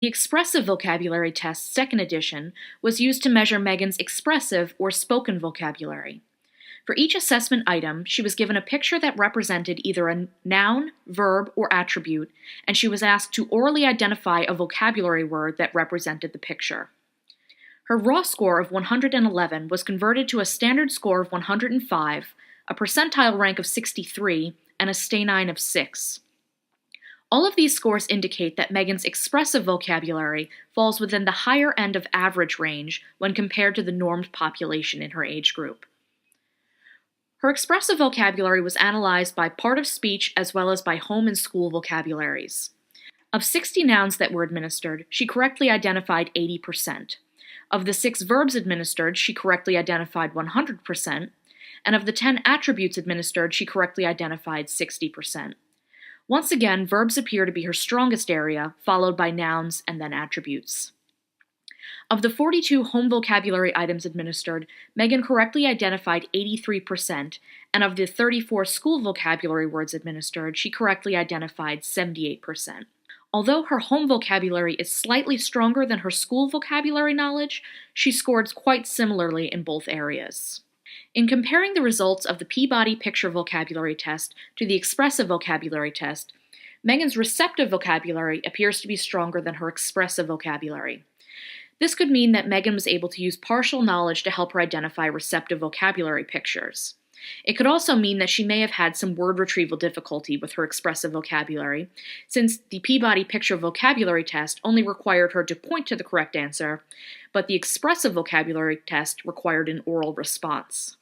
The expressive vocabulary test, second edition, was used to measure Megan's expressive or spoken vocabulary. For each assessment item, she was given a picture that represented either a noun, verb, or attribute, and she was asked to orally identify a vocabulary word that represented the picture. Her raw score of 111 was converted to a standard score of 105, a percentile rank of 63, and a stay9 of 6. All of these scores indicate that Megan's expressive vocabulary falls within the higher end of average range when compared to the normed population in her age group. Her expressive vocabulary was analyzed by part of speech as well as by home and school vocabularies. Of 60 nouns that were administered, she correctly identified 80%. Of the 6 verbs administered, she correctly identified 100%, and of the 10 attributes administered, she correctly identified 60%. Once again, verbs appear to be her strongest area, followed by nouns and then attributes. Of the 42 home vocabulary items administered, Megan correctly identified 83%, and of the 34 school vocabulary words administered, she correctly identified 78%. Although her home vocabulary is slightly stronger than her school vocabulary knowledge, she scored quite similarly in both areas. In comparing the results of the Peabody Picture Vocabulary Test to the Expressive Vocabulary Test, Megan's receptive vocabulary appears to be stronger than her expressive vocabulary. This could mean that Megan was able to use partial knowledge to help her identify receptive vocabulary pictures. It could also mean that she may have had some word retrieval difficulty with her expressive vocabulary, since the Peabody Picture Vocabulary Test only required her to point to the correct answer, but the expressive vocabulary test required an oral response.